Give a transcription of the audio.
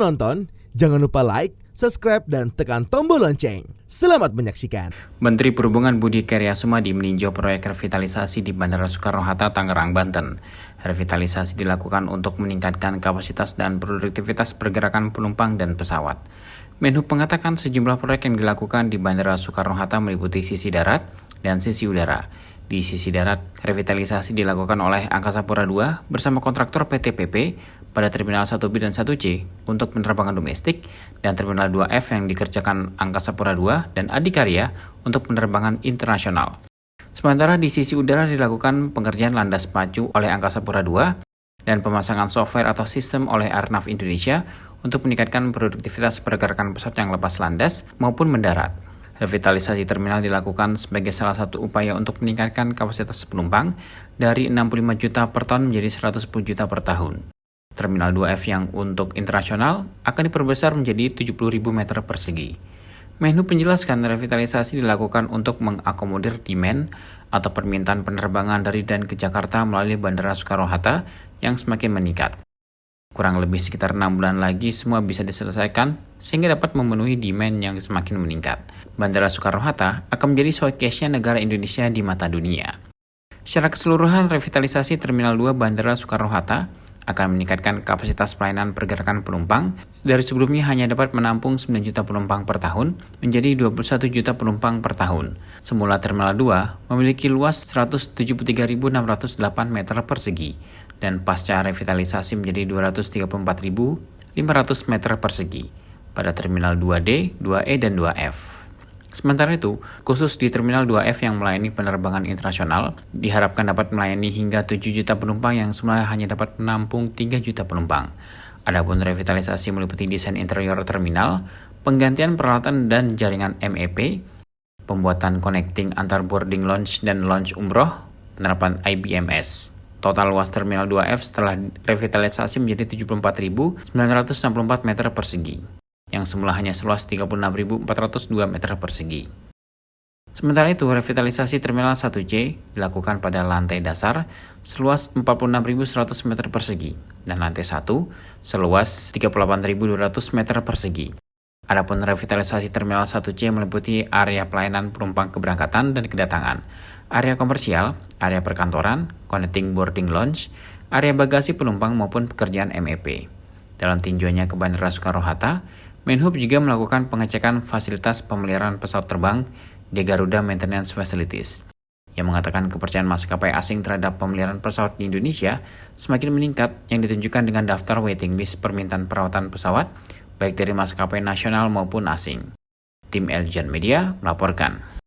menonton, jangan lupa like, subscribe, dan tekan tombol lonceng. Selamat menyaksikan. Menteri Perhubungan Budi Karya Sumadi meninjau proyek revitalisasi di Bandara Soekarno-Hatta, Tangerang, Banten. Revitalisasi dilakukan untuk meningkatkan kapasitas dan produktivitas pergerakan penumpang dan pesawat. Menhub mengatakan sejumlah proyek yang dilakukan di Bandara Soekarno-Hatta meliputi sisi darat dan sisi udara. Di sisi darat, revitalisasi dilakukan oleh Angkasa Pura II bersama kontraktor PT PP pada Terminal 1B dan 1C untuk penerbangan domestik dan Terminal 2F yang dikerjakan Angkasa Pura II dan Adikarya untuk penerbangan internasional. Sementara di sisi udara dilakukan pengerjaan landas pacu oleh Angkasa Pura II dan pemasangan software atau sistem oleh Airnav Indonesia untuk meningkatkan produktivitas pergerakan pesawat yang lepas landas maupun mendarat. Revitalisasi terminal dilakukan sebagai salah satu upaya untuk meningkatkan kapasitas penumpang dari 65 juta per tahun menjadi 110 juta per tahun. Terminal 2F yang untuk internasional akan diperbesar menjadi 70.000 meter persegi. Menhub menjelaskan revitalisasi dilakukan untuk mengakomodir demand atau permintaan penerbangan dari dan ke Jakarta melalui Bandara Soekarno-Hatta yang semakin meningkat. Kurang lebih sekitar 6 bulan lagi semua bisa diselesaikan sehingga dapat memenuhi demand yang semakin meningkat. Bandara Soekarno-Hatta akan menjadi showcase-nya negara Indonesia di mata dunia. Secara keseluruhan, revitalisasi Terminal 2 Bandara Soekarno-Hatta akan meningkatkan kapasitas pelayanan pergerakan penumpang dari sebelumnya hanya dapat menampung 9 juta penumpang per tahun menjadi 21 juta penumpang per tahun. Semula Terminal 2 memiliki luas 173.608 meter persegi dan pasca revitalisasi menjadi 234.500 meter persegi pada Terminal 2D, 2E, dan 2F. Sementara itu, khusus di Terminal 2F yang melayani penerbangan internasional, diharapkan dapat melayani hingga 7 juta penumpang yang semula hanya dapat menampung 3 juta penumpang. Adapun revitalisasi meliputi desain interior terminal, penggantian peralatan dan jaringan MEP, pembuatan connecting antar boarding lounge dan lounge umroh, penerapan IBMS. Total luas Terminal 2F setelah revitalisasi menjadi 74.964 meter persegi, yang semula hanya seluas 36.402 meter persegi. Sementara itu, revitalisasi Terminal 1C dilakukan pada lantai dasar seluas 46.100 meter persegi dan lantai 1 seluas 38.200 meter persegi. Adapun revitalisasi Terminal 1C meliputi area pelayanan penumpang keberangkatan dan kedatangan, area komersial, area perkantoran, connecting boarding lounge, area bagasi penumpang maupun pekerjaan MEP. Dalam tinjauannya ke Bandara Soekarno-Hatta, Menhub juga melakukan pengecekan fasilitas pemeliharaan pesawat terbang di Garuda Maintenance Facilities, yang mengatakan kepercayaan maskapai asing terhadap pemeliharaan pesawat di Indonesia semakin meningkat yang ditunjukkan dengan daftar waiting list permintaan perawatan pesawat baik dari maskapai nasional maupun asing. Tim Eljan Media melaporkan.